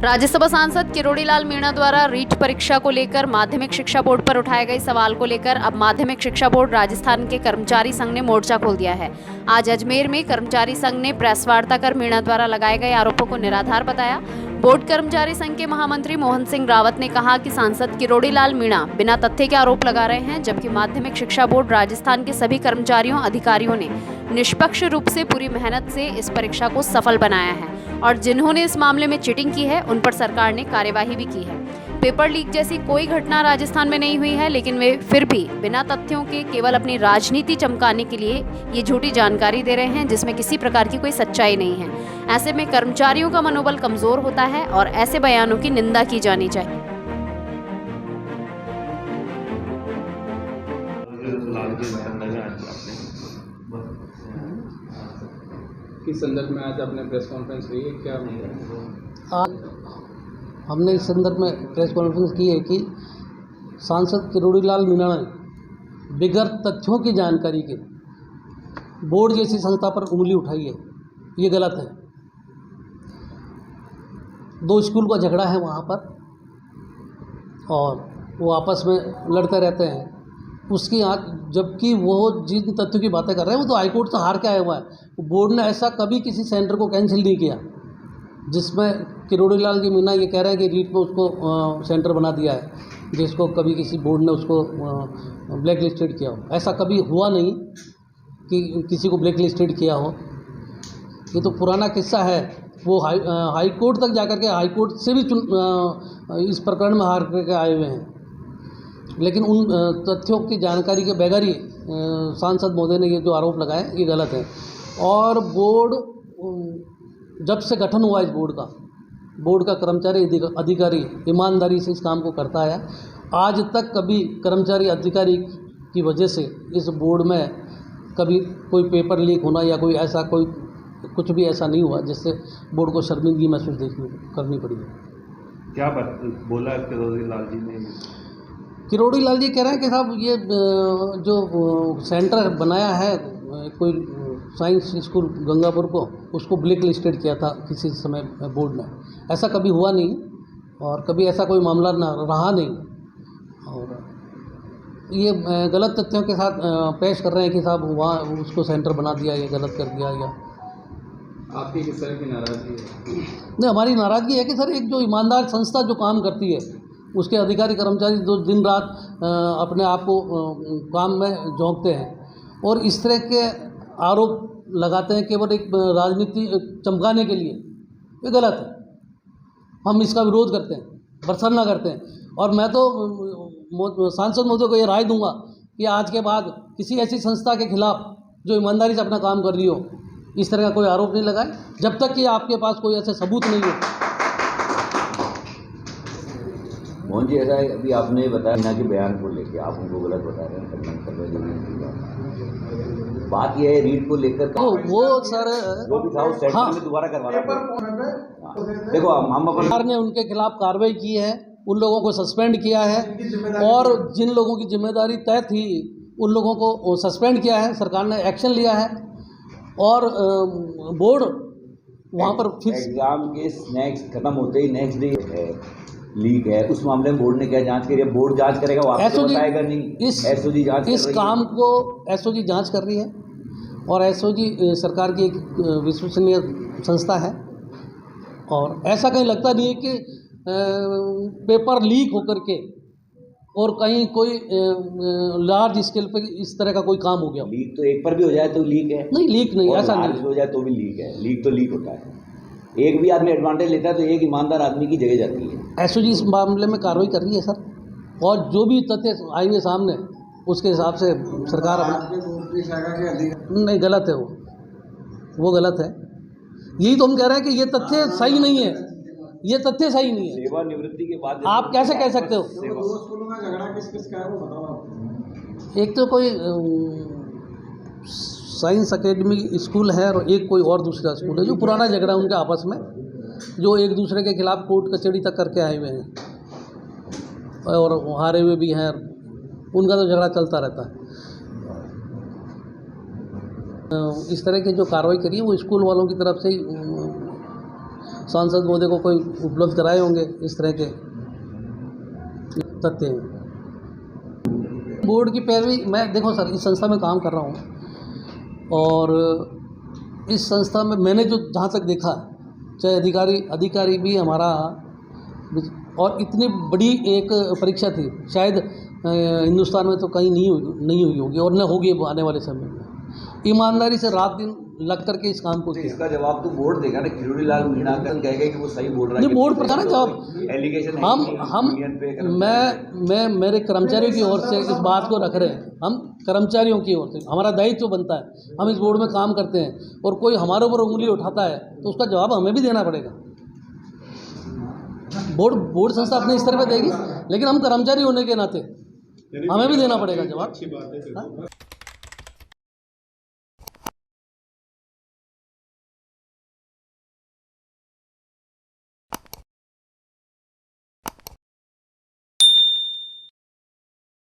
राज्यसभा सांसद किरोड़ीलाल मीणा द्वारा रीट परीक्षा को लेकर माध्यमिक शिक्षा बोर्ड पर उठाए गए सवाल को लेकर अब माध्यमिक शिक्षा बोर्ड राजस्थान के कर्मचारी संघ ने मोर्चा खोल दिया है। आज अजमेर में कर्मचारी संघ ने प्रेस वार्ता कर मीणा द्वारा लगाए गए आरोपों को निराधार बताया। बोर्ड कर्मचारी संघ के महामंत्री मोहन सिंह रावत ने कहा कि सांसद किरोड़ीलाल मीणा बिना तथ्य के आरोप लगा रहे हैं, जबकि माध्यमिक शिक्षा बोर्ड राजस्थान के सभी कर्मचारियों अधिकारियों ने निष्पक्ष रूप से पूरी मेहनत से इस परीक्षा को सफल बनाया है और जिन्होंने इस मामले में चीटिंग की है उन पर सरकार ने कार्यवाही भी की है। पेपर लीक जैसी कोई घटना राजस्थान में नहीं हुई है, लेकिन वे फिर भी बिना तथ्यों के केवल अपनी राजनीति चमकाने के लिए ये झूठी जानकारी दे रहे हैं जिसमें किसी प्रकार की कोई सच्चाई नहीं है। ऐसे में कर्मचारियों का मनोबल कमजोर होता है और ऐसे बयानों की निंदा की जानी चाहिए। किस संदर्भ में आज आपने प्रेस कॉन्फ्रेंस की है, क्या आज हमने इस संदर्भ में प्रेस कॉन्फ्रेंस की है कि सांसद किरोड़ीलाल मीणा ने बिगैर तथ्यों की जानकारी के बोर्ड जैसी संस्था पर उंगली उठाई है, ये गलत है। दो स्कूल का झगड़ा है वहाँ पर और वो आपस में लड़ते रहते हैं, उसकी आँख, जबकि वो जिन तथ्यों की बातें कर रहे हैं वो तो हाईकोर्ट से हार के आया हुआ है। बोर्ड ने ऐसा कभी किसी सेंटर को कैंसिल नहीं किया जिसमें किरोड़ीलाल जी मीणा ये कह रहे हैं कि रीट में उसको सेंटर बना दिया है, जिसको कभी किसी बोर्ड ने उसको ब्लैक लिस्टेड किया हो। ऐसा कभी हुआ नहीं कि किसी को ब्लैक लिस्टेड किया हो। ये तो पुराना किस्सा है। वो हाई कोर्ट तक जाकर के हाई कोर्ट से भी इस प्रकरण में हार करके आए हुए हैं, लेकिन उन तथ्यों की जानकारी के बगैर ही सांसद महोदय ने ये जो आरोप लगाए ये गलत है। और बोर्ड जब से गठन हुआ इस बोर्ड का कर्मचारी अधिकारी ईमानदारी से इस काम को करता है। आज तक कभी कर्मचारी अधिकारी की वजह से इस बोर्ड में कभी कोई पेपर लीक होना या कोई ऐसा कुछ भी ऐसा नहीं हुआ जिससे बोर्ड को शर्मिंदगी महसूस करनी पड़ी। क्या बोला किरोड़ीलाल जी ने? किरोड़ीलाल जी कह रहे हैं कि साहब ये जो सेंटर बनाया है कोई साइंस स्कूल गंगापुर को, उसको ब्लैक लिस्टेड किया था किसी समय बोर्ड ने। ऐसा कभी हुआ नहीं और कभी ऐसा कोई मामला रहा नहीं और ये गलत तथ्यों के साथ पेश कर रहे हैं कि साहब वहाँ उसको सेंटर बना दिया, ये गलत कर दिया। या आपकी किस तरह की नाराज़गी है? नहीं, हमारी नाराज़गी है कि सर एक जो ईमानदार संस्था जो काम करती है उसके अधिकारी कर्मचारी जो दिन रात अपने आप को काम में झोंकते हैं और इस तरह के आरोप लगाते हैं केवल एक राजनीति चमकाने के लिए, ये गलत है। हम इसका विरोध करते हैं, भर्त्सना करते हैं और मैं तो सांसद महोदय को ये राय दूंगा कि आज के बाद किसी ऐसी संस्था के खिलाफ जो ईमानदारी से अपना काम कर रही हो इस तरह का कोई आरोप नहीं लगाए जब तक कि आपके पास कोई ऐसे सबूत नहीं हो। मोहन जी, ऐसा है अभी आपने बताया मीणा के बयान को लेकर आप उनको गलत बता रहे हैं। बात यह है रीट को लेकर तो वो सर जो भी था उस सेंटर में दोबारा करवाना। देखो हम सरकार ने उनके खिलाफ कार्रवाई की है, उन लोगों को सस्पेंड किया है और जिन लोगों की जिम्मेदारी तय थी उन लोगों को सस्पेंड किया है, सरकार ने एक्शन लिया है और बोर्ड वहाँ पर फिर एग्जाम के नेक्स्ट खत्म होते ही नेक्स्ट डे है लीक है, उस मामले में बोर्ड ने क्या जांच करी है? बोर्ड जांच करेगा, वो आपको बताएगा नहीं। एसओजी जांच इस काम को एसओजी जांच कर रही है और एसओजी सरकार की एक विश्वसनीय संस्था है और ऐसा कहीं लगता नहीं है कि पेपर लीक होकर के और कहीं कोई लार्ज स्केल पे इस तरह का कोई काम हो गया। लीक तो एक पर भी हो जाए तो लीक है, नहीं लीक नहीं, ऐसा नहीं हो जाए तो भी लीक है। लीक तो लीक होता है, एक भी आदमी एडवांटेज लेता है तो एक ईमानदार आदमी की जगह जाती है। एसओजी इस मामले में कार्रवाई कर रही है सर और जो भी तथ्य आएंगे सामने उसके हिसाब से सरकार नहीं, गलत है वो गलत है। यही तो हम कह रहे हैं कि ये तथ्य सही नहीं है, ये तथ्य सही नहीं है। सेवानिवृत्ति के बाद आप कैसे कह सकते हो? एक तो कोई साइंस एकेडमी स्कूल है और एक कोई और दूसरा स्कूल है जो पुराना झगड़ा उनके आपस में, जो एक दूसरे के खिलाफ कोर्ट कचहरी तक करके आए हुए हैं और हारे हुए भी हैं। उनका तो झगड़ा चलता रहता है। इस तरह की जो कार्रवाई करी है वो स्कूल वालों की तरफ से ही सांसद महोदय को कोई उपलब्ध कराए होंगे इस तरह के तथ्य हैं। बोर्ड की पैरवी, मैं देखो सर, इस संस्था में काम कर रहा हूँ और इस संस्था में मैंने जो जहाँ तक देखा, चाहे अधिकारी भी हमारा, और इतनी बड़ी एक परीक्षा थी, शायद हिंदुस्तान में तो कहीं नहीं हुई होगी और न होगी आने वाले समय में। ईमानदारी से रात दिन लग करके इस काम को किया। इसका जवाब तो बोर्ड देगा ना। किरोड़ी लाल मीणा का कहेगा कि वो सही बोल रहा है। नहीं, बोर्ड प्रधान है जवाब। एलिगेशन मैं मेरे कर्मचारियों की ओर से इस बात को रख रहे हैं। हम कर्मचारियों की ओर से हमारा दायित्व बनता है, हम इस बोर्ड में काम करते हैं और कोई हमारे ऊपर उंगली उठाता है तो उसका जवाब हमें भी देना पड़ेगा। बोर्ड संस्था अपने स्तर पर देगी, लेकिन हम कर्मचारी होने के नाते हमें भी देना पड़ेगा जवाब।